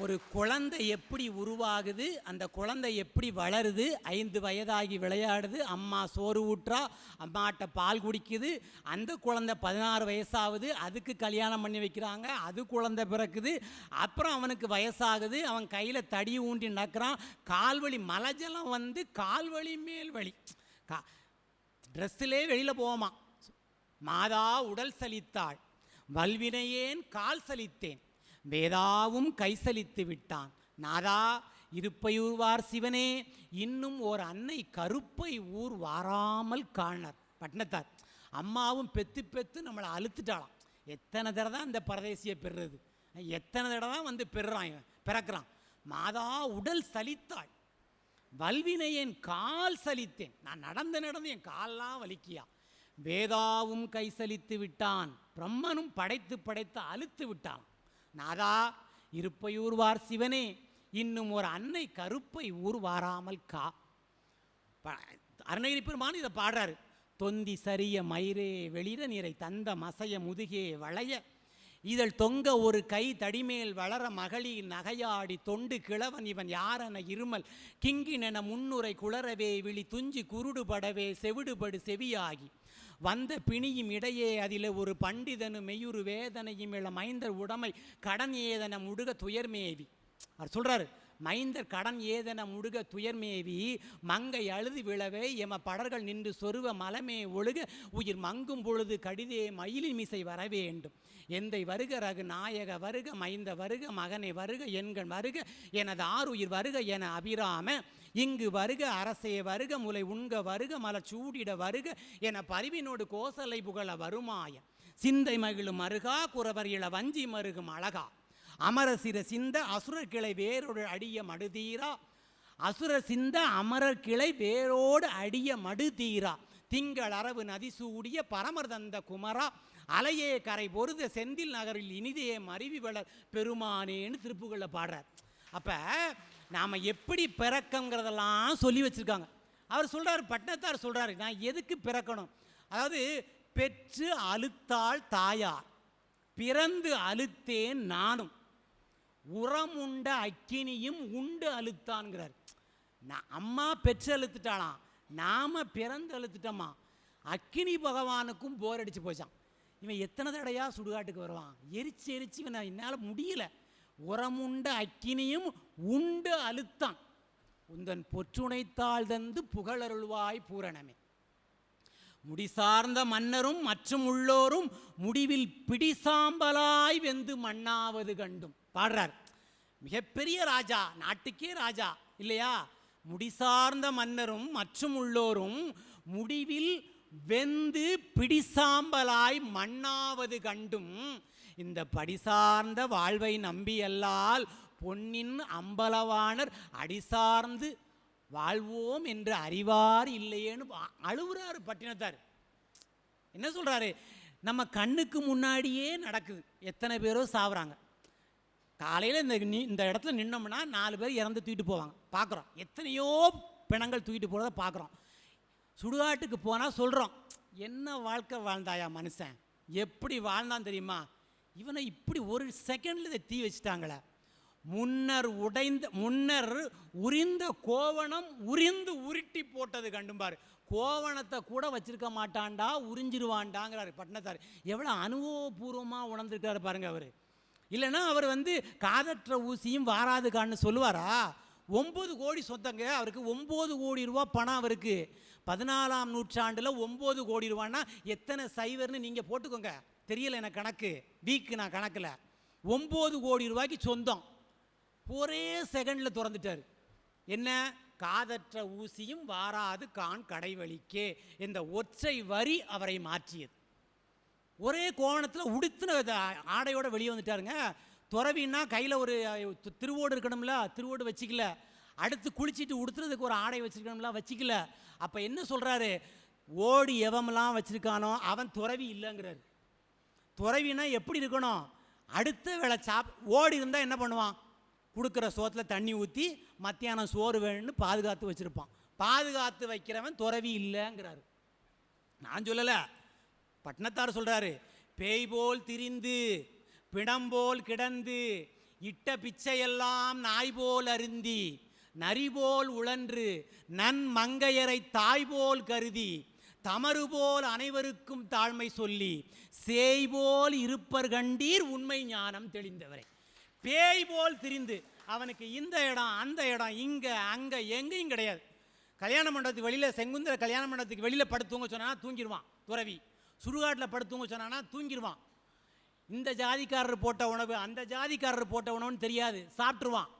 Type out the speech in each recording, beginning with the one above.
ஒரு குழந்தை எப்படி உருவாகுது, அந்த குழந்தை எப்படி வளருது, 5 வயதாகி விளையாடுது, அம்மா சோறு ஊட்டுறா, அம்மாட்ட பால் குடிக்குது, அந்த குழந்தை 16 வயசாகுது, அதுக்கு கல்யாணம் பண்ணி வைக்கிறாங்க, அது குழந்தை பிறக்குது, அப்புறம் அவனுக்கு வயசாகுது, அவன் கையில் தடி ஊண்டி நடக்கிறான், கால்வழி மலைஜலம் வந்து கால்வழி மேல் வழி ட்ரெஸ்ஸிலே வெளியில் போவோமா. மாதா உடல் சலித்தாள், வல்வினையேன் கால் சலித்தேன், வேதாவும் கைசலித்து விட்டான், நாதா இருப்பையூர்வார் சிவனே இன்னும் ஓர் அன்னை கருப்பை ஊர் வாராமல் காணர். பட்டினத்தார் அம்மாவும் பெத்து பெத்து நம்மளை அழுத்துட்டாளாம். எத்தனை தடவை தான் இந்த பரதேசியை பெறுறது, எத்தனை தடவை தான் வந்து பிறக்கிறான். மாதா உடல் சலித்தாள், வல்வினையேன் கால் சலித்தேன், நான் நடந்து என் கால்லாம் வலிக்கியா, வேதாவும் கைசலித்து விட்டான், பிரம்மனும் படைத்து அழுத்து விட்டான், நாதா இருப்பையூர்வார் சிவனே இன்னும் ஒரு அன்னை கருப்பை ஊர் வாராமல் கா. அருணகிரி பெருமான் இதை பாடுறாரு. தொந்தி சரிய மயிரே வெளிர நீரை தந்த மசைய முதுகே வளைய இதழ் தொங்க ஒரு கை தடிமேல் வளர மகளிர் நகையாடி தொண்டு கிழவன் இவன் யாரென இருமல் கிங்கினென முன்னுரை குளரவே விழி துஞ்சி குருடுபடவே செவிடுபடு செவியாகி வந்த பிணியும் இடையே அதில் ஒரு பண்டிதனு மெய்யுறு வேதனையும் இள மைந்தர் உடைமை கடன் ஏதன முடுக துயர்மேவி. அவர் சொல்கிறார், மைந்தர் கடன் ஏதன முடுக துயர்மேவி மங்கை அழுது விழவே எம படர்கள் நின்று சொருவ மலமே ஒழுக உயிர் மங்கும் பொழுது கடிதே மயிலின் மிசை வர வேண்டும், எந்தை வருக ரகு நாயக வருக மைந்த வருக மகனை வருக எண்கள் வருக எனது ஆறுயிர் வருக என அபிராம இங்கு வருக அரசே வருக முலை உண்க வருக மலர் சூடிட வருக என பரிவினோடு கோசலை புகழ வருமாய சிந்தை மகிழும் மருகா குறவர் இள வஞ்சி மருகும் அழகா அமரசிர சிந்த அசுரர் கிளை வேரோடு அடிய மடுதீரா, அசுரர் சிந்த அமரர் கிளை வேரோடு அடிய மடுதீரா, திங்கள் அரவு நதி சூடிய பரமர் தந்த குமரா அலையே கரை பொருத செந்தில் நகரில் இனிதே மருவி வளர் பெருமானேன்னு திருப்புகளில் பாடுறார். அப்போ நாம் எப்படி பிறக்கங்கிறதெல்லாம் சொல்லி வச்சுருக்காங்க. அவர் சொல்கிறார், பட்டினத்தார் சொல்கிறாரு, நான் எதுக்கு பிறக்கணும், அதாவது பெற்று அழுத்தாள் தாயார், பிறந்து அழுத்தேன் நானும், உரமுண்ட அக்கினியும் உண்டு அழுத்தான்கிறார். அம்மா பெற்று அழுத்துட்டாளாம், நாம் பிறந்து அழுத்துட்டோமா. அக்கினி பகவானுக்கும் போர் அடித்து போச்சான். இவன் எத்தனை தடையாக சுடுகாட்டுக்கு வருவான், எரிச்சு இவன் என்னால் முடியல, உரமுண்ட அக்கினியும் உண்டு அழுத்தான், உந்தன் பொற்றுணைத்தாள் தந்து புகழருள்வாய் பூரணமே, முடிசார்ந்த மன்னரும் மற்றும் உள்ளோரும் முடிவில் பிடிசாம்பலாய் வெந்து மண்ணாவது கண்டும் பாடுறார். மிகப்பெரிய ராஜா, நாட்டுக்கே ராஜா இல்லையா, முடிசார்ந்த மன்னரும் மற்றும் உள்ளோரும் முடிவில் வெந்து பிடிசாம்பலாய் மண்ணாவது கண்டும், இந்த படிசார்ந்த வாழ்வை நம்பியல்லால் பொன்னின் அம்பலவாணர் அடிசார்ந்து வாழ்வோம் என்று அறிவார் இல்லையேன்னு அழுகுறாரு பட்டினத்தார். என்ன சொல்கிறாரு, நம்ம கண்ணுக்கு முன்னாடியே நடக்குது, எத்தனை பேரோ சாவுறாங்க. காலையில் இந்த இடத்துல நின்னோம்னா 4 பேர் இறந்து தூக்கிட்டு போவாங்க, பார்க்குறோம். எத்தனையோ பிணங்கள் தூக்கிட்டு போகிறத பார்க்குறோம். சுடுகாட்டுக்கு போனால் சொல்கிறோம், என்ன வாழ்க்கை வாழ்ந்தாயா மனுஷன், எப்படி வாழ்ந்தான் தெரியுமா, இவனை இப்படி ஒரு செகண்டில் இதை தீ வச்சுட்டாங்களே, முன்னர் உரிந்த கோவணம் உரிந்து உருட்டி போட்டது கண்டும்பார், கோவணத்தை கூட வச்சிருக்க மாட்டான்டா, உறிஞ்சிருவான்டாங்கிறார் பட்டினத்தார். எவ்வளோ அனுபவபூர்வமாக உணர்ந்துருக்காரு பாருங்க அவர். இல்லைன்னா அவர் வந்து காதற்ற ஊசியும் வாராது கான்னு சொல்லுவாரா. 9 கோடி சொந்தங்க அவருக்கு, 9 கோடி ரூபா பணம் அவருக்கு. 14ஆம் நூற்றாண்டில் 9 கோடி ரூபான்னா எத்தனை சைவர்னு நீங்கள் போட்டுக்கோங்க, தெரியல எனக்கு கணக்கு, வீக்கு நான் கணக்கில். 9 கோடி ரூபாய்க்கு சொந்தம் ஒரே செகண்டில் திறந்துட்டார். என்ன, காதற்ற ஊசியும் வாராது கான் கடைவழிக்கே, இந்த ஒற்றை வரி அவரை மாற்றியது. ஒரே கோணத்தில் உடுத்தின ஆடையோடு வெளியே வந்துட்டாருங்க. துறவின்னா கையில் ஒரு திருவோடு இருக்கணும்ல, திருவோடு வச்சிக்கல, அடுத்து குளிச்சுட்டு உடுத்துறதுக்கு ஒரு ஆடை வச்சுருக்கணும்ல, வச்சிக்கல. அப்போ என்ன சொல்கிறாரு, ஓடி எவமெல்லாம் வச்சுருக்கானோ அவன் துறவி இல்லைங்கிறார். துறவினா எப்படி இருக்கணும், அடுத்த வேளை ஓடி இருந்தால் என்ன பண்ணுவான், கொடுக்குற சோத்தில் தண்ணி ஊற்றி மத்தியானம் சோறு வேணும்னு பாதுகாத்து வச்சுருப்பான். பாதுகாத்து வைக்கிறவன் துறவி இல்லைங்கிறாரு. நான் சொல்லலை, பட்டினத்தார் சொல்கிறாரு. பேய் போல் திரிந்து பிணம்போல் கிடந்து இட்ட பிச்சையெல்லாம் நாய் போல் அருந்தி நரிபோல் உழன்று நன் மங்கையரை தாய்போல் கருதி தமறுபோல் அனைவருக்கும் தாழ்மை சொல்லி சேய்போல் இருப்பர் கண்டீர் உண்மை ஞானம் தெளிந்தவரை. பேய் போல் திரிந்து அவனுக்கு இந்த இடம் அந்த இடம் இங்கே அங்கே எங்கேயும் கிடையாது. கல்யாண மண்டபத்துக்கு வெளியில் செங்குந்தர கல்யாண மண்டபத்துக்கு வெளியில் படுத்துவங்க சொன்னா தூங்கிடுவான் துறவி. சுடுகாட்டில் படுத்துவங்க சொன்னான்னா தூங்கிடுவான். இந்த ஜாதிக்காரர் போட்ட உணவு அந்த ஜாதிக்காரர் போட்ட உணவுன்னு தெரியாது, சாப்பிட்ருவான்.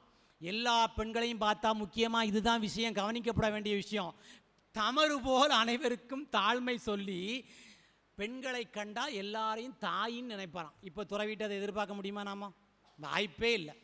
எல்லா பெண்களையும் பார்த்தா முக்கியமாக இதுதான் விஷயம், கவனிக்கப்பட வேண்டிய விஷயம். தமறு போல் அனைவருக்கும் தாழ்மை சொல்லி பெண்களை கண்டா எல்லாரையும் தாயின்னு நினைப்பாராம். இப்போ துறவிட்டு அதை எதிர்பார்க்க முடியுமா? நாம வாய்ப்பே இல்லை.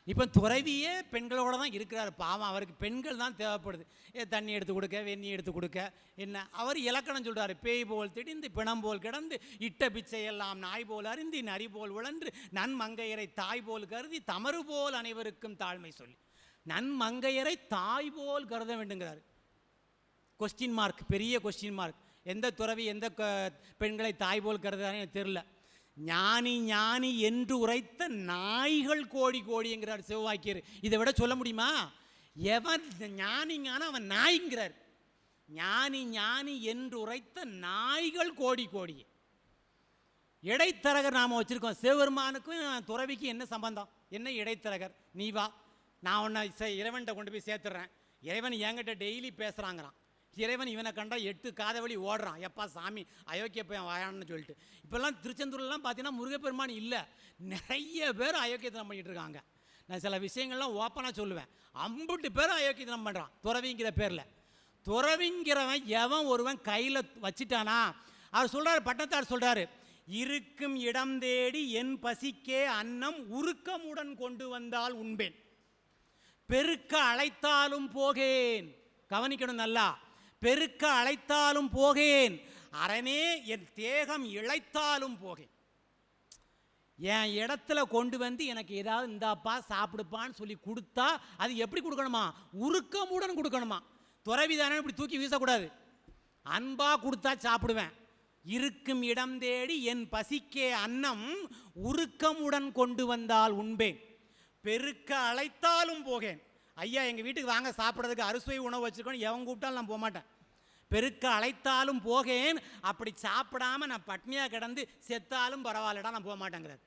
இப்போ துறவியே பெண்களோட தான் இருக்கிறார். பாவம், அவருக்கு பெண்கள் தான் தேவைப்படுது. தண்ணி எடுத்து கொடுக்க, வெந்நி எடுத்து கொடுக்க, என்ன அவர் இலக்கணம் சொல்கிறாரு. பேய் போல் திடிந்து பிணம் போல் கிடந்து இட்ட பிச்சையெல்லாம் நாய் போல் அருந்தி நரி போல் உழன்று நன்மங்கையரை தாய் போல் கருதி தமறு போல் அனைவருக்கும் தாழ்மை சொல்லி. நன்மங்கையரை தாய் போல் கருத வேண்டுங்கிறார். கொஸ்டின் மார்க், பெரிய கொஸ்டின் மார்க். எந்த துறவி எந்த பெண்களை தாய் போல் கருதுறான்னு எனக்கு தெரியல. ஞானி ஞானி என்று உரைத்த நாய்கள் கோடி கோடிங்கிறார் சிவவாக்கியர். இதை விட சொல்ல முடியுமா? எவன் ஞானிங்கான அவன் நாய்ங்கிறார். ஞானி ஞானி என்று உரைத்த நாய்கள் கோடி கோடி. இடைத்தரகர் நாம் வச்சுருக்கோம். சிவபெருமானுக்கும் துறவிக்கு என்ன சம்பந்தம்? என்ன இடைத்தரகர்? நீ வா, நான் உன்னை இறைவன்கிட்ட கொண்டு போய் சேர்த்துட்றேன். இறைவன் என்கிட்ட டெய்லி பேசுகிறாங்கிறான். இறைவன் இவனை கண்டா 8 காத வழி ஓடுறான். எப்பா சாமி அயோக்கிய பையன் வாயான்னு சொல்லிட்டு. இப்போல்லாம் திருச்செந்தூர்லாம் பார்த்தீங்கன்னா முருகப்பெருமான் இல்லை, நிறைய பேர் அயோக்கியத்தனம் பண்ணிகிட்டு இருக்காங்க. நான் சில விஷயங்கள்லாம் ஓப்பனாக சொல்லுவேன். 50 பேர் அயோக்கியத்தனம் பண்ணுறான் துறவிங்கிற பேரில். துறவிங்கிறவன் எவன் ஒருவன் கையில் வச்சிட்டானா, அவர் சொல்கிறார், பட்டத்தார் சொல்கிறாரு, இருக்கும் இடம் தேடி என் பசிக்கே அன்னம் உருக்கமுடன் கொண்டு வந்தால் உண்பேன், பெருக்க அழைத்தாலும் போகேன். கவனிக்கணும் நல்லா, பெருக்க அழைத்தாலும் போகேன், அரணே என் தேகம் இழைத்தாலும் போகேன். என் இடத்துல கொண்டு வந்து எனக்கு ஏதாவது இந்தாப்பா சாப்பிடுப்பான்னு சொல்லி கொடுத்தா அது எப்படி கொடுக்கணுமா? உருக்கமுடன் கொடுக்கணுமா? துறவி தானே, இப்படி தூக்கி வீசக்கூடாது. அன்பா கொடுத்தா சாப்பிடுவேன். இருக்கும் இடம் தேடி என் பசிக்கே அன்னம் உருக்கமுடன் கொண்டு வந்தால் உண்பேன், பெருக்க அழைத்தாலும் போகேன். ஐயா எங்கள் வீட்டுக்கு வாங்க சாப்பிட்றதுக்கு அறுசுவை உணவு வச்சுருக்கோன்னு எவன் கூப்பிட்டாலும் நான் போக மாட்டேன். பெருக்க அழைத்தாலும் போகேன். அப்படி சாப்பிடாமல் நான் பட்னியாக கிடந்து செத்தாலும் பரவாயில்லடா, நான் போக மாட்டேங்கிறார்.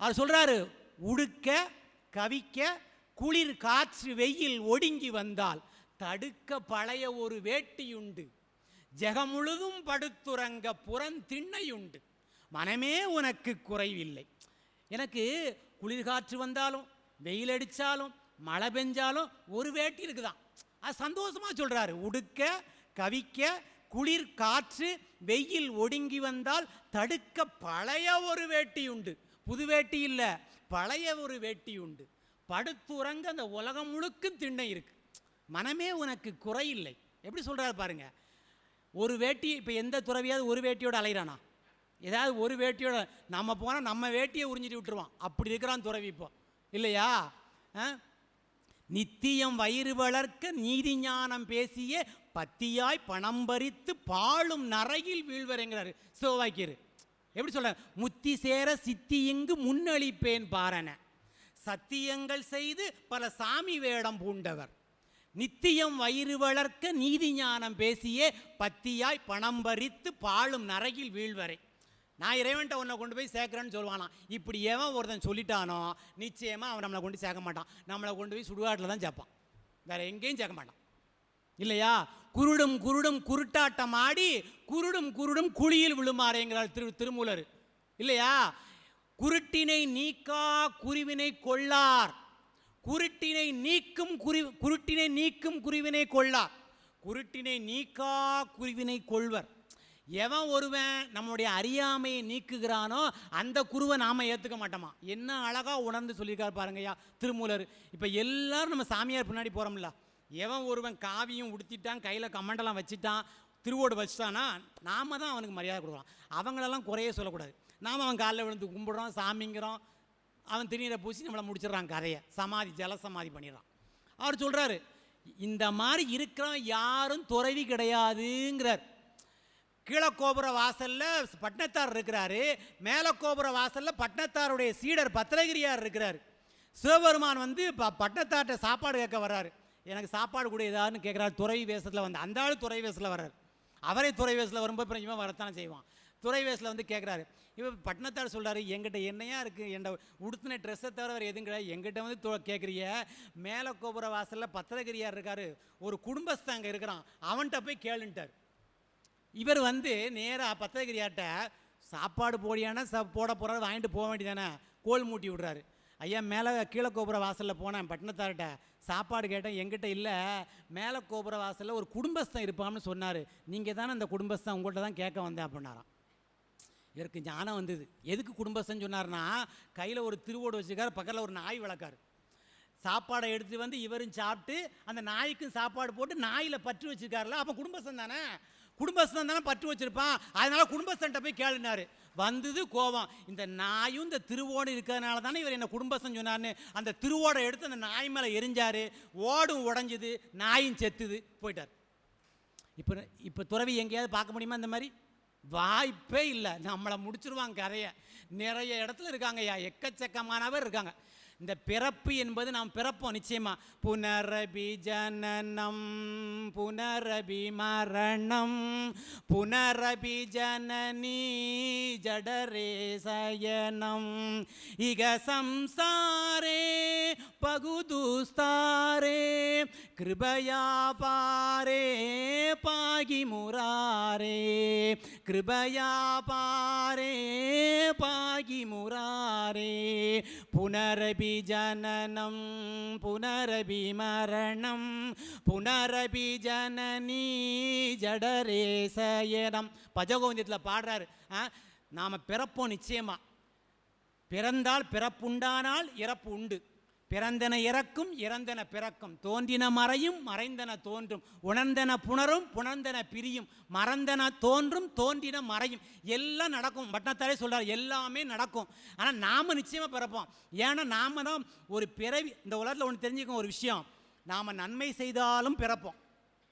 அவர் சொல்கிறாரு, உடுக்க கவிக்க குளிர் காற்று வெயில் ஒடுங்கி வந்தால் தடுக்க பழைய ஒரு வேட்டியுண்டு, ஜெகமுழுதும் படுத்துறங்க புறந்திண்ணையுண்டு, மனமே உனக்கு குறைவில்லை. எனக்கு குளிர் காற்று வந்தாலும் வெயில் அடித்தாலும் மழை பெஞ்சாலும் ஒரு வேட்டி இருக்குதான். அது சந்தோஷமாக சொல்கிறாரு. உடுக்க கவிக்க குளிர் காற்று வெயில் ஒடுங்கி வந்தால் தடுக்க பழைய ஒரு வேட்டி உண்டு. புது வேட்டி இல்லை, பழைய ஒரு வேட்டி உண்டு. படுத்துறங்க அந்த உலகம் முழுக்க திண்ணை இருக்கு, மனமே உனக்கு குறையில்லை. எப்படி சொல்கிறாரு பாருங்க. ஒரு வேட்டி, இப்போ எந்த துறவியாவது ஒரு வேட்டியோட அலைகிறானா? ஏதாவது ஒரு வேட்டியோட நம்ம போனால் நம்ம வேட்டியை உறிஞ்சிட்டு விட்டுருவான். அப்படி இருக்கிறான் துறவி இப்போ, இல்லையா? நித்தியம் வயிறு வளர்க்க நீதி ஞானம் பேசிய பத்தியாய் பணம் பறித்து பாழும் நரையில் வீழ்வரைங்கிறாரு சிவவாக்கியர். எப்படி சொல்ற? முத்தி சேர சித்தி இங்கு முன்னளிப்பேன் பாரன, சத்தியங்கள் செய்து பல சாமி வேடம் பூண்டவர், நித்தியம் வயிறு வளர்க்க நீதி ஞானம் பேசிய பத்தியாய் பணம் பறித்து பாழும் நரையில் வீழ்வரை. நான் இறைவன்ட்ட உன்னை கொண்டு போய் சேர்க்குறேன்னு சொல்லுவானா. இப்படி எவன் ஒருத்தன் சொல்லிட்டானோ நிச்சயமாக அவன் நம்மளை கொண்டு சேர்க்க மாட்டான். நம்மளை கொண்டு போய் சுடுகாட்டில் தான் சேர்ப்பான், வேறு எங்கேயும் சேர்க்க மாட்டான், இல்லையா? குருடும் குருடும் குருட்டாட்டம் ஆடி குருடும் குருடும் குழியில் விழுமாறேங்கிறார் திருமூலர், இல்லையா? குருட்டினை நீக்கா குருவினை கொள்ளார், குருட்டினை நீக்கும் குருட்டினை நீக்கும் குருவினை கொள்ளார், குருட்டினை நீக்கா குருவினை கொள்வர். எவன் ஒருவன் நம்மளுடைய அறியாமையை நீக்குகிறானோ அந்த குருவை நாம் ஏற்றுக்க மாட்டோமா. என்ன அழகாக உணர்ந்து சொல்லியிருக்காரு பாருங்கய்யா திருமூலர். இப்போ எல்லாரும் நம்ம சாமியார் பின்னாடி போகிறோம்ல, எவன் ஒருவன் காவியும் உடுத்திட்டான், கையில் கமண்டெல்லாம் வச்சுட்டான், திருவோடு வச்சுட்டானா நாம தான் அவனுக்கு மரியாதை கொடுக்குறோம். அவங்களெல்லாம் குறைய சொல்லக்கூடாது. நாம் அவன் காலில் விழுந்து கும்பிடுறோம், சாமிங்கிறோம், அவன் திருநீரை பூசி நம்மளை முடிச்சிடறான், கதையை சமாதி ஜலசமாதி பண்ணிடுறான். அவர் சொல்கிறாரு, இந்த மாதிரி இருக்கிறவன் யாரும் துறவி கிடையாதுங்கிறார். கீழக்கோபுர வாசலில் பட்டினத்தார் இருக்கிறாரு, மேலே கோபுர வாசலில் பட்டினத்தாருடைய சீடர் பத்திரகிரியார் இருக்கிறார். சிவபெருமான் வந்து பட்டினத்தார்கிட்ட சாப்பாடு கேட்க வர்றாரு. எனக்கு சாப்பாடு கூட ஏதான்னு கேட்குறாரு. துறை வேஷத்தில் வந்து அந்த ஆள் துறை வேஷத்தில் வர்றார். அவரே துறை வேஷத்தில் வரும்போது அப்புறம் இவன் வரத்தானே செய்வான். துறை வேஷத்தில் வந்து கேட்குறாரு. இவன் பட்டினத்தார் சொல்கிறாரு, எங்கிட்ட என்னையா இருக்குது, என் உடுத்தின ட்ரெஸ்ஸை தவிர வேறு எதுவும் கிடையாது, எங்கிட்ட வந்து கேட்குறிய. மேலே கோபுர வாசலில் பத்திரகிரியார் இருக்கார், ஒரு குடும்பஸ்தான் அங்கே இருக்கிறான், அவன்கிட்ட போய் கேளுன்ட்டார். இவர் வந்து நேராக பத்திரகிரியார்கிட்ட சாப்பாடு போடியான போட போகிறாரு, வாங்கிட்டு போக வேண்டியதானே, கோல் மூட்டி விட்றாரு. ஐயா மேலே கீழே கோபுர வாசலில் போனேன், பட்டினத்தார்கிட்ட சாப்பாடு கேட்டேன், எங்கிட்ட இல்லை, மேலே கோபுர வாசலில் ஒரு குடும்பஸ்தான் இருப்பான்னு சொன்னார், நீங்கள் தானே அந்த குடும்பஸ்தான், உங்கள்கிட்ட தான் கேட்க வந்தேன் அப்படின்னாராம். இவருக்கு ஞானம் வந்தது. எதுக்கு குடும்பஸ்தன்னு சொன்னார்னா, கையில் ஒரு திருவோடு வச்சுருக்காரு, பக்கத்தில் ஒரு நாய் வளர்க்காரு. சாப்பாடை எடுத்து வந்து இவரும் சாப்பிட்டு அந்த நாய்க்கும் சாப்பாடு போட்டு நாயில் பற்று வச்சுருக்காருல, அப்போ குடும்பஸ்தன் தானே, குடும்பஸ்தன் தானே பற்று வச்சுருப்பான், அதனால் குடும்பஸ்தன்ட்ட போய் கேளுனார். வந்தது கோபம், இந்த நாயும் இந்த திருவோடு இருக்கிறதுனால தானே இவர் என்ன குடும்பஸ்தன் சொன்னார்னு அந்த திருவோடை எடுத்து அந்த நாய் மேலே எரிஞ்சார். ஓடும் உடஞ்சிது, நாயும் செத்துது, போயிட்டார். இப்போ துறவி எங்கேயாவது பார்க்க முடியுமா இந்த மாதிரி? வாய்ப்பே இல்லை. நம்மளை முடிச்சிருவாங்க கதையை. நிறைய இடத்துல இருக்காங்கய்யா, எக்கச்சக்கமானவர் இருக்காங்க. இந்த பிறப்பு என்பது நாம் பிறப்போம் நிச்சயமாக. புனரபி ஜனனம் புனரபி மரணம் புனரபி ஜனனி ஜடரே சயனம் இக சம்சாரே பகுதுஸ்தாரே கிருபயா பாரே பாகி முராரே கிருபயா பாரே பாகி முராரே புனரபி ஜனனம் புனரபி மரணம் புனரபி ஜனனி ஜடரே சயனம். பஜகோவிந்தத்தில் பாடுறாரு, நாம் பிறப்போம் நிச்சயமா. பிறந்தால் பிறப்புண்டானால் இறப்பு உண்டு. பிறந்தன இறக்கும் இறந்தன பிறக்கும், தோன்றின மறையும் மறைந்தன தோன்றும், உணர்ந்தன புணரும் புணர்ந்தன பிரியும், மறந்தன தோன்றும் தோன்றின மறையும், எல்லாம் நடக்கும். பட்டினத்தாரே சொல்கிறார், எல்லாமே நடக்கும். ஆனால் நாம் நிச்சயமாக பிறப்போம். ஏன்னா நாம் தான் ஒரு பிறவி. இந்த உலகத்தில் ஒன்று தெரிஞ்சுக்கோங்க ஒரு விஷயம், நாம் நன்மை செய்தாலும் பிறப்போம்.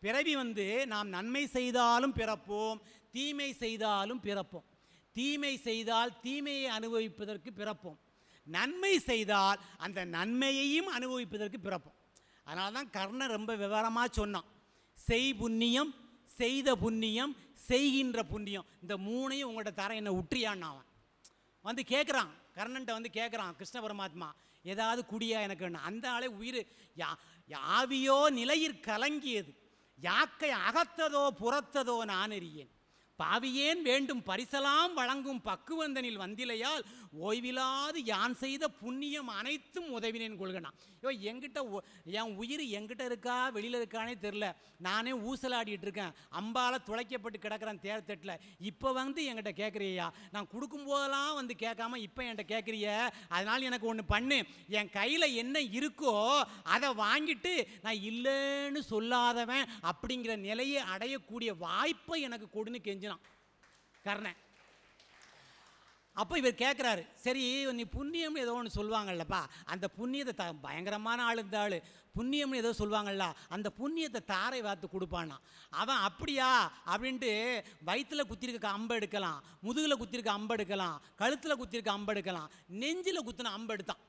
பிறவி வந்து நாம் நன்மை செய்தாலும் பிறப்போம், தீமை செய்தாலும் பிறப்போம். தீமை செய்தால் தீமையை அனுபவிப்பதற்கு பிறப்போம், நன்மை செய்தால் அந்த நன்மையையும் அனுபவிப்பதற்கு பிறப்போம். அதனால தான் கர்ணன் ரொம்ப விவரமாக சொன்னான், செய் புண்ணியம் செய்த புண்ணியம் செய்கின்ற புண்ணியம், இந்த மூணையும் உங்கள்கிட்ட தர என்ன உற்றியான்னு அவன் வந்து கேட்குறான். கர்ணன்ட்ட வந்து கேட்குறான் கிருஷ்ண பரமாத்மா, ஏதாவது குடியா எனக்கு வேணும். அந்த ஆளே உயிர் ஆவியோ நிலையிற் கலங்கியது, யாக்கை அகத்ததோ புறத்ததோ நான் அறியேன், பாவியேன் வேண்டும் பரிசலாம் வழங்கும் பக்குவந்தனில் வந்திலையால் ஓய்விலாது யான் செய்த புண்ணியம் அனைத்தும் உதவினேன் கொள்கனா. என்கிட்ட என் உயிர் என்கிட்ட இருக்கா வெளியில் இருக்கானே தெரில, நானே ஊசலாடிட்டு இருக்கேன், அம்பால் துளைக்கப்பட்டு கிடக்கிறேன் தேர்தட்டில். இப்போ வந்து என்கிட்ட கேட்குறியா, நான் கொடுக்கும்போதெல்லாம் வந்து கேட்காம இப்போ என்கிட்ட கேட்குறிய, அதனால் எனக்கு ஒன்று பண்ணு, என் கையில் என்ன இருக்கோ அதை வாங்கிட்டு நான் இல்லைன்னு சொல்லாதவன் அப்படிங்கிற நிலையை அடையக்கூடிய வாய்ப்பை எனக்கு கொடுன்னு கெஞ்சினான் கர்ணன். அப்போ இவர் கேட்குறாரு, சரி நீ புண்ணியம்னு ஏதோ ஒன்று சொல்லுவாங்கல்லப்பா, அந்த புண்ணியத்தை பயங்கரமான ஆள் இந்த ஆள், புண்ணியம்னு ஏதோ சொல்லுவாங்கள்ல, அந்த புண்ணியத்தை தாரை வார்த்து கொடுப்பானா. அவன் அப்படியா அப்படின்ட்டு வயிற்றில் குத்திருக்க அம்பு எடுக்கலாம், முதுகில் குத்திருக்க அம்பு எடுக்கலாம், கழுத்தில் குத்திருக்க அம்பு எடுக்கலாம், நெஞ்சில் குத்தின அம்பு எடுத்தான்.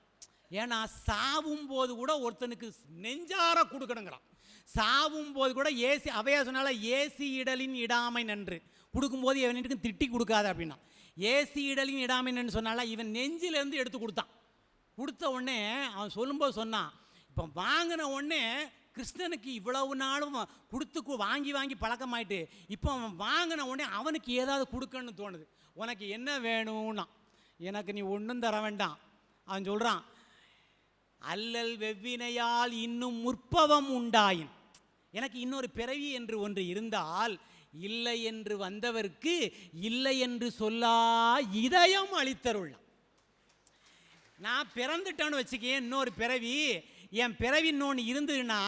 ஏன்னா சாவும் போது கூட ஒருத்தனுக்கு நெஞ்சார கொடுக்கணுங்கிறான். சாவும் போது கூட ஏசி அவையா சொன்னால ஏசி இடலின் இடாமை நன்று, கொடுக்கும்போது எவனுக்கும் திட்டி கொடுக்காத அப்படின்னா. ஏசி இடலின் இடாமைன்னு சொன்னால இவன் நெஞ்சிலேருந்து எடுத்து கொடுத்தான். கொடுத்த உடனே அவன் சொல்லும்போது சொன்னான், இப்போ வாங்கின உடனே கிருஷ்ணனுக்கு இவ்வளவு நாளும் கொடுத்து வாங்கி வாங்கி பழக்கமாயிட்டு, இப்போ அவன் வாங்கின உடனே அவனுக்கு ஏதாவது கொடுக்கணும்னு தோணுது. உனக்கு என்ன வேணும்னா, எனக்கு நீ ஒன்றும் தர வேண்டாம். அவன் சொல்கிறான், அல்லல் வெவ்வினையால் இன்னும் முற்பவம் உண்டாயின், எனக்கு இன்னொரு பிறவி என்று ஒன்று இருந்தால் இல்லை என்று வந்தவர்க்கு இல்லை என்று சொல்லா இதயம் அளித்தருள். நான் பிறந்துட்டேன்னு வச்சுக்கேன், இன்னொரு பிறவி, என் பிறவி இன்னொன்று இருந்ததுன்னா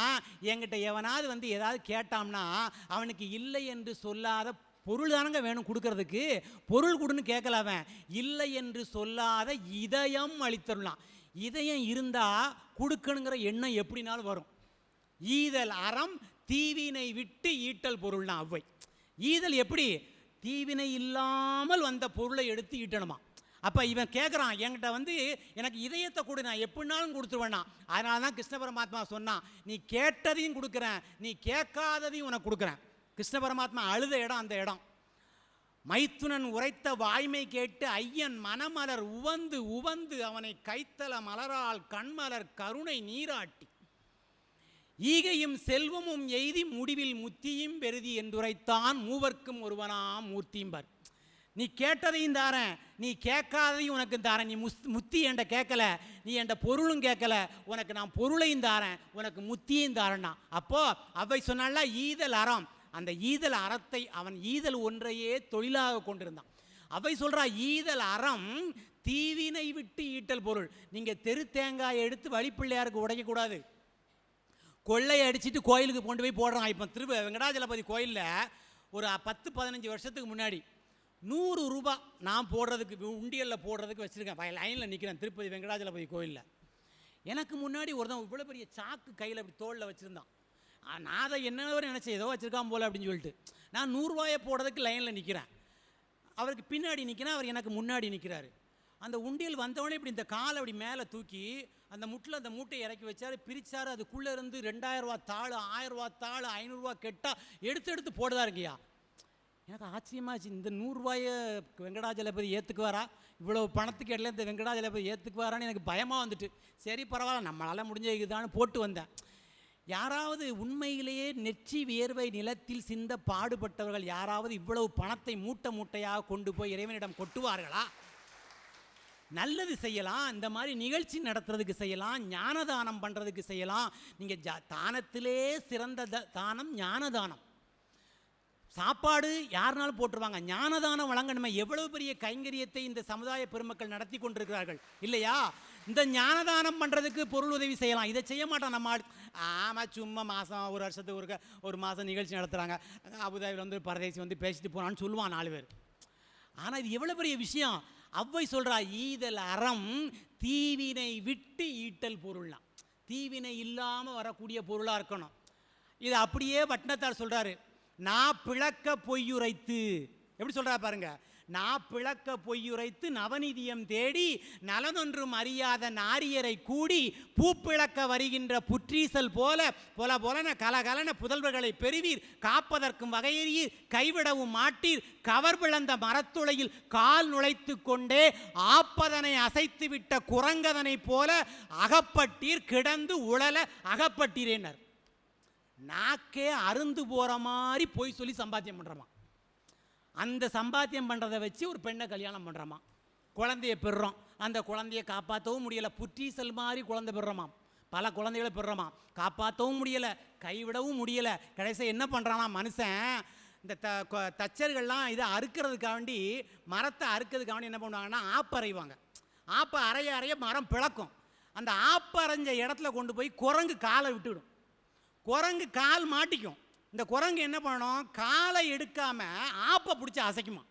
என்கிட்ட எவனாவது வந்து ஏதாவது கேட்டான்னா அவனுக்கு இல்லை என்று சொல்லாத பொருள் தானங்க வேணும் கொடுக்கறதுக்கு, பொருள் கொடுன்னு கேட்கல அவன், இல்லை என்று சொல்லாத இதயம் அளித்தருளான். இதயம் இருந்தால் கொடுக்கணுங்கிற எண்ணம் எப்படினாலும் வரும். ஈதல் அறம் தீவினை விட்டு ஈட்டல் பொருள்னா அவ்வை. ஈதல் எப்படி, தீவினை இல்லாமல் வந்த பொருளை எடுத்து ஈட்டணுமா. அப்போ இவன் கேட்குறான், என்கிட்ட வந்து எனக்கு இதயத்தை கொடு, நான் எப்படினாலும் கொடுத்துருவேண்ணா. அதனால தான் கிருஷ்ண பரமாத்மா சொன்னான், நீ கேட்டதையும் கொடுக்குறேன், நீ கேட்காததையும் உனக்கு கொடுக்குறேன். கிருஷ்ண பரமாத்மா அழுத இடம் அந்த இடம். மைத்துனன் உரைத்த வாய்மை கேட்டு ஐயன் மனமலர் உவந்து உவந்து அவனை கைத்தல மலரால் கண்மலர் கருணை நீராட்டி ஈகையும் செல்வமும் எய்தி முடிவில் முத்தியும் பெருதி என்றுரைத்தான் மூவர்க்கும் ஒருவனாம் மூர்த்தியும்பர். நீ கேட்டதையும் தாரேன், நீ கேட்காதையும் உனக்கு தாரேன். நீ முத்தி என்கிட்ட கேட்கல, நீ என்கிட்ட பொருளும் கேட்கல, உனக்கு நான் பொருளையும் தாரேன், உனக்கு முத்தியும் தாரேன்னா. அப்போ அவை சொன்னால ஈதல் அறம், அந்த ஈதல் அறத்தை அவன் ஈதல் ஒன்றையே தொழிலாக கொண்டிருந்தான். அவை சொல்றா, ஈதல் அறம் தீவினை விட்டு ஈட்டல் பொருள். நீங்க தெரு தேங்காய் எடுத்து வழிப்பிள்ளையாருக்கு உடைக்கக்கூடாது. கொள்ளையை அடிச்சுட்டு கோயிலுக்கு கொண்டு போய் போடுறான். இப்போ வெங்கடாஜலபதி கோயிலில் ஒரு 10-15 வருஷத்துக்கு முன்னாடி 100 ரூபா நான் போடுறதுக்கு உண்டியலில் போடுறதுக்கு வச்சுருக்கேன். லைனில் நிற்கிறேன் திருப்பதி வெங்கடாஜலபதி கோயிலில். எனக்கு முன்னாடி ஒருத்தன் இவ்வளோ பெரிய சாக்கு கையில் அப்படி தோளில் வச்சுருந்தான். நான் அதை என்ன நினச்சேன், ஏதோ வச்சுருக்கான் போல் அப்படின்னு சொல்லிட்டு நான் 100 ரூபாயை போடுறதுக்கு லைனில் நிற்கிறேன். அவருக்கு பின்னாடி நிற்கிறேன், அவர் எனக்கு முன்னாடி நிற்கிறாரு. அந்த உண்டியல் வந்தவொடனே இப்படி இந்த காலை அப்படி மேலே தூக்கி அந்த முட்டில் அந்த மூட்டையை இறக்கி வச்சார், பிரித்தார். அதுக்குள்ளே இருந்து 2000 ரூபா தாள், 1000 ரூபா தாள், 500 ரூபா கெட்டால் எடுத்து போடுதா இருக்கியா. எனக்கு ஆச்சரியமாச்சு, இந்த 100 ரூபாயை வெங்கடாஜலபதி ஏற்றுக்குவாரா, இவ்வளோ பணத்துக்கு இடையில இந்த வெங்கடாஜலபதி ஏற்றுக்குவாரான்னு எனக்கு பயமாக வந்துட்டு, சரி பரவாயில்ல நம்மளால் முடிஞ்ச இதுதான்னு போட்டு வந்தேன். யாராவது உண்மையிலேயே நெற்றி வியர்வை நிலத்தில் சிந்த பாடுபட்டவர்கள் யாராவது இவ்வளவு பணத்தை மூட்டையாக கொண்டு போய் இறைவனிடம் கொட்டுவார்களா? நல்லது செய்யலாம், இந்த மாதிரி நிகழ்ச்சி நடத்துறதுக்கு செய்யலாம், ஞான தானம் பண்ணுறதுக்கு செய்யலாம். நீங்கள் தானத்திலே சிறந்த தானம் ஞான தானம். சாப்பாடு யாருனாலும் போட்டுருவாங்க, ஞான தானம் வழங்கணுமே. எவ்வளவு பெரிய கைங்கரியத்தை இந்த சமுதாய பெருமக்கள் நடத்தி கொண்டிருக்கிறார்கள் இல்லையா? இந்த ஞான தானம் பண்ணுறதுக்கு பொருள் உதவி செய்யலாம். இதை செய்ய மாட்டோம் நம்ம. ஆமாம், சும்மா மாதம் ஒரு வருஷத்துக்கு ஒரு மாதம் நிகழ்ச்சி நடத்துகிறாங்க, அபுதாபியில் வந்து பரதேசி வந்து பேசிட்டு போனான்னு சொல்லுவான் 4 பேர். ஆனால் இது எவ்வளோ பெரிய விஷயம். அவ்வை சொல்கிறா, ஈதல் அறம் தீவினை விட்டு ஈட்டல் பொருள்லாம். தீவினை இல்லாமல் வரக்கூடிய பொருளாக இருக்கணும். இது அப்படியே வட்டனத்தார் சொல்கிறாரு, நான் பிளக்க பொய்யுரைத்து. எப்படி சொல்கிறா பாருங்க, நான் பிளக்க பொய்யுரைத்து நவநிதியம் தேடி நலனொன்றும் அறியாத நாரியரை கூடி பூப்பிளக்க வருகின்ற புற்றீசல் போல போலன கலகலன புதல்வர்களை பெறுவீர், காப்பதற்கும் வகையீர், கைவிடவும் மாட்டீர், கவர் பிளந்த மரத்துளையில் கால் நுழைத்து கொண்டே ஆப்பதனை அசைத்து விட்ட குரங்கதனை போல அகப்பட்டீர், கிடந்து உழல அகப்பட்டீரேனர். நாக்கே அருந்து போகிற மாதிரி போய் சொல்லி சம்பாத்தியம் பண்ணுறோமா. அந்த சம்பாத்தியம் பண்ணுறதை வச்சு ஒரு பெண்ணை கல்யாணம் பண்ணுறோமா, குழந்தைய பெறுறோம். அந்த குழந்தைய காப்பாற்றவும் முடியலை, புற்றீசல் மாதிரி குழந்தை பெறுறோமா, பல குழந்தைகளை பெறுறோமா, காப்பாற்றவும் முடியலை, கைவிடவும் முடியலை. கடைசி என்ன பண்ணுறானா மனுஷன், இந்த தச்சர்கள்லாம் இதை அறுக்கிறதுக்காண்டி, மரத்தை அறுக்கிறதுக்காண்டி என்ன பண்ணுவாங்கன்னா ஆப்பறைவாங்க. ஆப்பை அறைய மரம் பிளக்கும். அந்த ஆப்பறைஞ்ச இடத்துல கொண்டு போய் குரங்கு காலை விட்டுவிடும். குரங்கு கால் மாட்டிக்கும். இந்த குரங்கு என்ன பண்ணணும், காலை எடுக்காம ஆப்பை பிடிச்சி அசைக்குமா.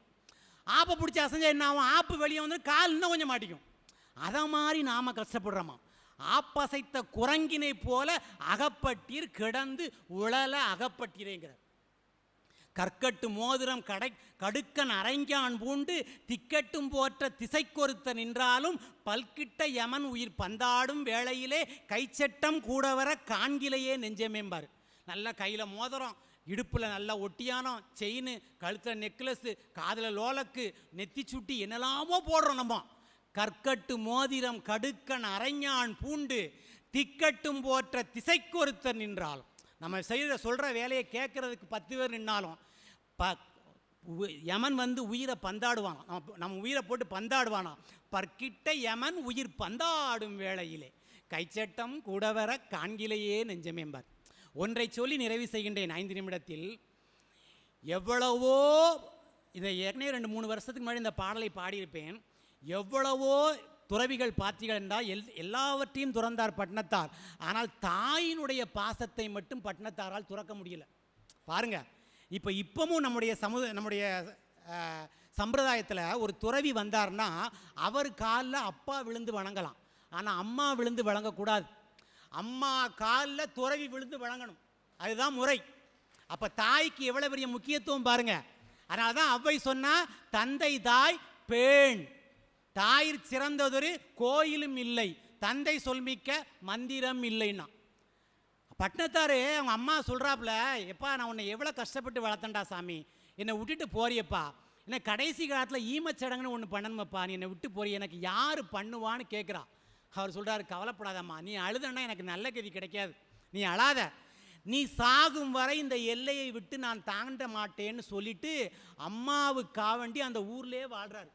ஆப்பை பிடிச்சி அசைஞ்சா என்ன ஆகும், ஆப்பு வெளியே வந்து கால் இன்னும் கொஞ்சம் மாட்டிக்கும். அதை மாதிரி நாம் கஷ்டப்படுறோமா. ஆப்பசைத்த குரங்கினை போல அகப்பட்டீர், கிடந்து உழல அகப்பட்டீரேங்கிறார். கற்கட்டு மோதிரம் கடுக்கன் அரைஞ்சான் பூண்டு திக்கட்டும் போற்ற திசைக்கொருத்த நின்றாலும் பல்கிட்ட யமன் உயிர் பந்தாடும் வேளையிலே கைச்சட்டம் கூட வர காண்கிலையே நெஞ்சமேம்பார். நல்லா கையில் மோதிரம், இடுப்பில் நல்லா ஒட்டியானம், செயின், கழுத்தில் நெக்லஸ்ஸு, காதில் லோலக்கு, நெத்தி சுட்டி, என்னெல்லாமோ போடுறோம் நம்ம. கற்கட்டு மோதிரம் கடுக்கன் அரைஞான் பூண்டு திக்கட்டும் போற்ற திசைக்கொருத்தர் நின்றாலும், நம்ம சொல்கிற வேலையை கேட்குறதுக்கு 10 பேர் நின்னாலும் யமன் வந்து உயிரை பந்தாடுவானா, நம்ம உயிரை போட்டு பந்தாடுவானா. பற்கிட்ட யமன் உயிர் பந்தாடும் வேளையிலே கைச்சட்டம் கூட வர காண்கிலையே நெஞ்சமேம்பார். ஒன்றை சொல்லி நிறைவு செய்கின்றேன் 5 நிமிடத்தில். எவ்வளவோ இதை ஏற்கனவே 2-3 வருஷத்துக்கு முன்னாடி இந்த பாடலை பாடியிருப்பேன். எவ்வளவோ துறவிகள் பார்த்தீர்கள் என்றால் எல்லாவற்றையும் துறந்தார் பட்டினத்தார். ஆனால் தாயினுடைய பாசத்தை மட்டும் பட்டினத்தாரால் துறக்க முடியல. பாருங்க, இப்பவும் நம்முடைய சம்பிரதாயத்தில் ஒரு துறவி வந்தார்னா அவர் காலில் அப்பா விழுந்து வணங்கலாம், ஆனால் அம்மா விழுந்து வணங்கக்கூடாது. அம்மா காலில் துறவி விழுந்து வணங்கணும், அதுதான் முறை. அப்போ தாய்க்கு எவ்வளோ பெரிய முக்கியத்துவம் பாருங்க. அதனால தான் அவ்வை சொன்னா, தந்தை தாய் பேண். தாயிற் சிறந்ததொரு கோயிலும் இல்லை, தந்தை சொல்மிக்க மந்திரம் இல்லைன்னா. பட்டினத்தாரு அவங்க அம்மா சொல்கிறாப்புல, எப்பா நான் உன்னை எவ்வளோ கஷ்டப்பட்டு வளர்த்தண்டா சாமி, என்னை விட்டுட்டு போறியப்பா, என்ன கடைசி காலத்தில் ஈமச்சடங்குன்னு ஒன்று பண்ணணுமப்பா, நீ என்னை விட்டு போறிய, எனக்கு யார் பண்ணுவான்னு கேட்குறா. அவர் சொல்கிறாரு, கவலைப்படாதம்மா, நீ அழுதன்னா எனக்கு நல்ல கதி கிடைக்காது, நீ அழாத, நீ சாகும் வரை இந்த எல்லையை விட்டு நான் தாண்ட மாட்டேன்னு சொல்லிட்டு அம்மாவுக்காக வேண்டி அந்த ஊர்லேயே வாழ்கிறார்.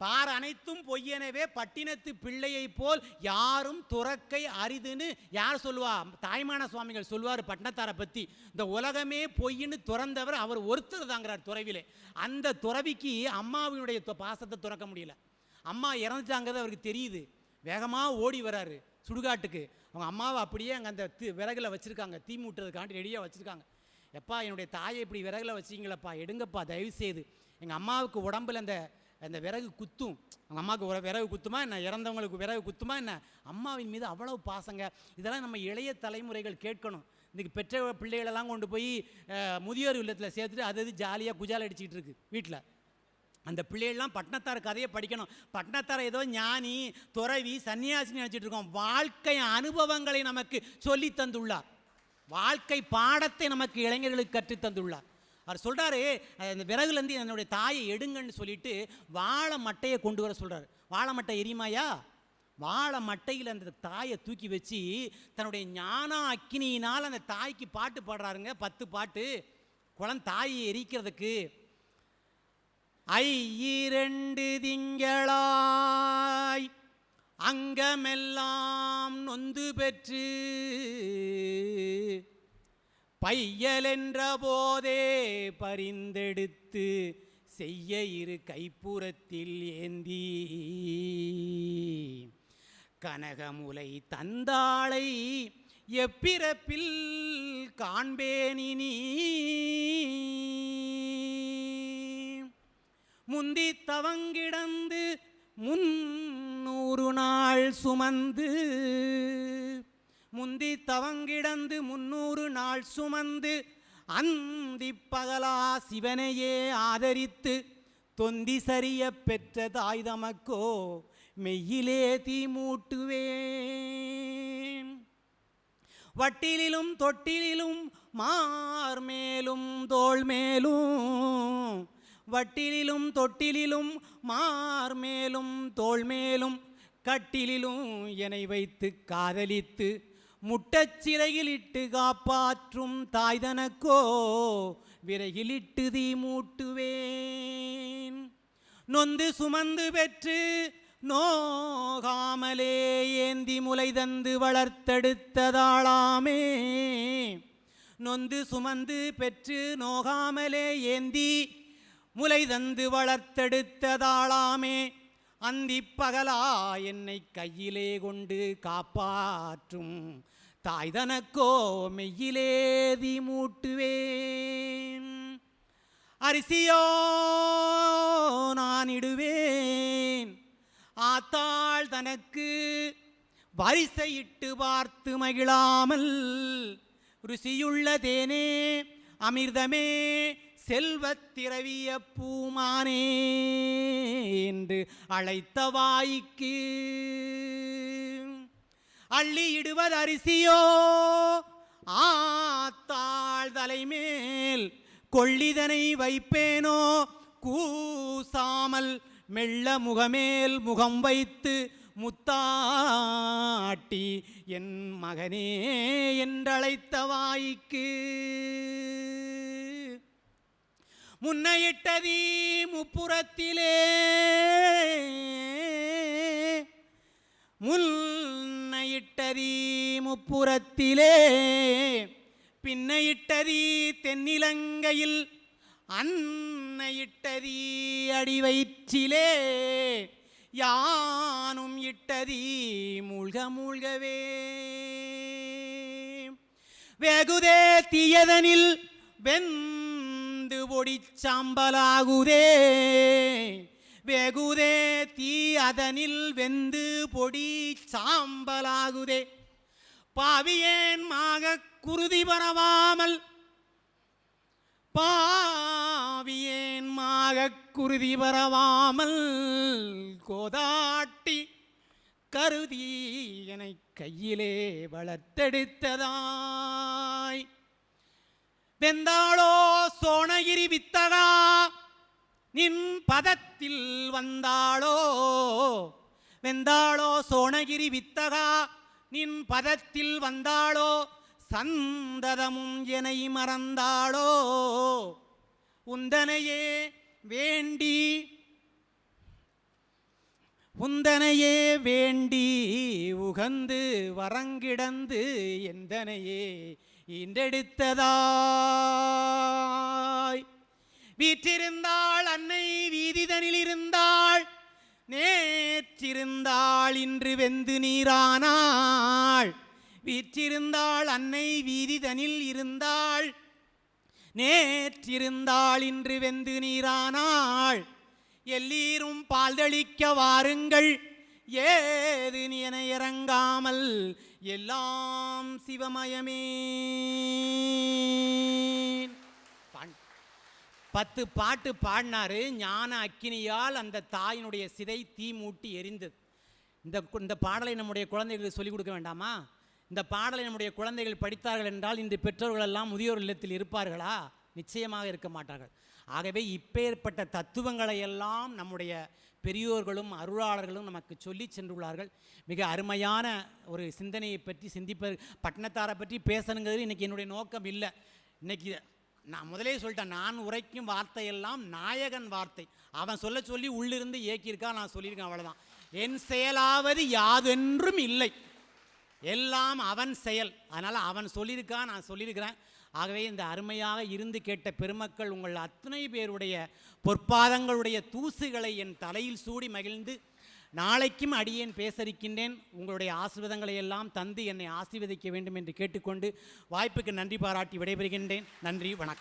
பார் அனைத்தும் பொய்யனவே பட்டினத்து பிள்ளையை போல் யாரும் துறக்கை அரிதுன்னு யார் சொல்லுவா? தாய்மான சுவாமிகள் சொல்லுவார் பட்டினத்தாரை பற்றி. இந்த உலகமே பொய்ன்னு துறந்தவர் அவர் ஒருத்தர் தாங்கிறார் துறவிலே. அந்த துறவிக்கு அம்மாவினுடைய பாசத்தை துறக்க முடியல. அம்மா இறந்துட்டாங்கிறது அவருக்கு தெரியுது. வேகமாக ஓடி வராரு சுடுகாட்டுக்கு. அவங்க அம்மாவை அப்படியே அங்கே அந்த விறகுல வச்சுருக்காங்க, தீ மூட்டுறதுக்காண்டி ரெடியாக வச்சுருக்காங்க. எப்பா என்னுடைய தாயை இப்படி விறகுல வச்சிங்களப்பா, எடுங்கப்பா தயவு செய்து. எங்கள் அம்மாவுக்கு உடம்புல அந்த விறகு குத்தும், அவங்க அம்மாவுக்கு விறகு குத்துமா என்ன, இறந்தவங்களுக்கு விறகு குத்துமா என்ன, அம்மாவின் மீது அவ்வளவு பாசங்க. இதெல்லாம் நம்ம இளைய தலைமுறைகள் கேட்கணும். இன்றைக்கி பெற்ற பிள்ளைகளெல்லாம் கொண்டு போய் முதியோர் இல்லத்தில் சேர்த்துட்டு அது ஜாலியாக குஜால் அடிச்சுக்கிட்டு இருக்கு வீட்டில். அந்த பிள்ளைகள்லாம் பட்டினத்தார் கதையை படிக்கணும். பட்டினத்தார் ஏதோ ஞானி துறவி சன்னியாசின்னு நினச்சிட்டு இருக்கோம். வாழ்க்கை அனுபவங்களை நமக்கு சொல்லி தந்துள்ளார், வாழ்க்கை பாடத்தை நமக்கு இளைஞர்களுக்கு கற்றுத் தந்துள்ளார். அவர் சொல்கிறாரு, அந்த விறகுலேருந்து என்னுடைய தாயை எடுங்கன்னு சொல்லிட்டு வாழை மட்டையை கொண்டு வர சொல்கிறார். வாழை மட்டை எரியுமாயா? வாழை மட்டையில் அந்த தாயை தூக்கி வச்சு தன்னுடைய ஞான அக்கினியினால் அந்த தாய்க்கு பாட்டு பாடுறாருங்க, 10 பாட்டு தாயை எரிக்கிறதுக்கு. 2 திங்களாய் அங்கமெல்லாம் நொந்து பெற்று பையல் என்ற போதே பரிந்தெடுத்து செய்ய இரு கைப்புறத்தில் ஏந்தி கனகமுலை தந்தாளை எப்பிறப்பில் காண்பேனினி முந்தி தவங்கிடந்து 300 நாள் சுமந்து, முந்தி தவங்கிடந்து 300 நாள் சுமந்து அந்தி பகலா சிவனையே ஆதரித்து தொந்தி சரிய பெற்ற தாய் தமக்கோ மெய்யிலே தீ மூட்டுவேன். வட்டிலிலும் தொட்டிலும் மார்மேலும் தோள் மேலும், வட்டிலிலும் தொட்டிலும் மார்மேலும் தோள் மேலும் கட்டிலும் என்னை வைத்து காதலித்து முட்டச்சிறையிலிட்டு காப்பாற்றும் தாய்தனக்கோ விரையிலிட்டு தீ மூட்டுவேன். நொந்து சுமந்து பெற்று நோகாமலே ஏந்தி முலை தந்து வளர்த்தெடுத்ததாளாமே, நொந்து சுமந்து பெற்று நோகாமலே ஏந்தி முலை தந்து வளர்த்தெடுத்ததாளாமே, அந்தி பகலா என்னை கையிலே கொண்டு காப்பாற்றும் தாய்தனக்கோ மெய்யிலே தீ மூட்டுவேன். அரிசியோ நான் இடுவேன், ஆத்தாள் தனக்கு வரிசையிட்டு பார்த்து மகிழாமல், ருசியுள்ள தேனே அமிர்தமே செல்வத்திரவிய பூமானே என்று அழைத்த வாய்க்கு அள்ளி இடுவது அரிசியோ ஆத்தாள் தலைமேல் கொள்ளிதனை வைப்பேனோ கூசாமல் மெல்ல முகமேல் முகம் வைத்து முத்தாட்டி என் மகனே என்றழைத்த வாய்க்கு முன்னையிட்டதீ முப்புறத்திலே, முன்னையிட்டதீ முப்புறத்திலே பின்னையிட்டதீ தென்னிலங்கையில் அன்னையிட்டதீ அடிவயிற்றிலே யானும் இட்டதீ மூழ்க மூழ்கவே. வெகுதே தீயதனில் வெந்து பொடி சாம்பலாகுதே, வெகுதே தீ அதனில் வெந்து பொடி சாம்பலாகுதே. பாவியேன் மாக குருதி பரவாமல் பாவியேன் மாகக் குருதி பரவாமல் கோதாட்டி கருதி என்னை கையிலே வளர்த்தெடுத்ததாய். வெந்தாளோ சோணகிரி வித்தகா நின் பதத்தில் வந்தாளோ, வெந்தாளோ சோணகிரி வித்தகா நின் பதத்தில் வந்தாளோ, சந்ததமும் என்னை மறந்தாளோ. உந்தனையே வேண்டி உந்தனையே வேண்டி உகந்து வரங்கிடந்து எந்தனையே ஈண்டெடுத்ததாய். வீற்றிருந்தாள் அன்னை வீதிதனில் இருந்தாள், நேற்றிருந்தாள் இன்று வெந்து நீரானாள். வீற்றிருந்தாள் அன்னை வீதிதனில் இருந்தாள், நேற்றிருந்தாள் இன்று வெந்து நீரானாள். எல்லீரும் பால்தளிக்க வாருங்கள், ஏது என இறங்காமல் எல்லாம் சிவமயமே. 10 பாட்டு பாடினாரு. ஞான அக்கினியால் அந்த தாயினுடைய சிதை தீ மூட்டி எரிந்தது. இந்த பாடலை நம்முடைய குழந்தைகளுக்கு சொல்லிக் கொடுக்க வேண்டாமா? இந்த பாடலை நம்முடைய குழந்தைகள் படித்தார்கள் என்றால் இன்று பெற்றோர்கள் எல்லாம் முதியோர் இல்லத்தில் இருப்பார்களா? நிச்சயமாக இருக்க மாட்டார்கள். ஆகவே இப்பேற்பட்ட தத்துவங்களை எல்லாம் நம்முடைய பெரியோர்களும் அருளாளர்களும் நமக்கு சொல்லி சென்றுள்ளார்கள். மிக அருமையான ஒரு சிந்தனையை பற்றி சிந்திப்பது. பட்டினத்தாரை பற்றி பேசணுங்கிறது இன்றைக்கி என்னுடைய நோக்கம் இல்லை. இன்றைக்கி நான் முதலே சொல்லிட்டேன், நான் உரைக்கும் வார்த்தையெல்லாம் நாயகன் வார்த்தை. அவன் சொல்ல சொல்லி உள்ளிருந்து இயக்கியிருக்கா, நான் சொல்லியிருக்கேன், அவ்வளோதான். என் செயலாவது யாதென்றும் இல்லை, எல்லாம் அவன் செயல். அதனால் அவன் சொல்லியிருக்கா, நான் சொல்லியிருக்கிறேன். ஆகவே இந்த அருமையாக இருந்து கேட்ட பெருமக்கள் உங்கள் அத்தனை பேருடைய பொற்பாதங்களுடைய தூசுகளை என் தலையில் சூடி மகிழ்ந்து நாளைக்கும் அடியேன் பேசறிக்கின்றேன். உங்களுடைய ஆசீர்வாதங்களை எல்லாம் தந்து என்னை ஆசீர்வதிக்க வேண்டும் என்று கேட்டுக்கொண்டு வாய்ப்புக்கு நன்றி பாராட்டி விடைபெறுகின்றேன். நன்றி, வணக்கம்.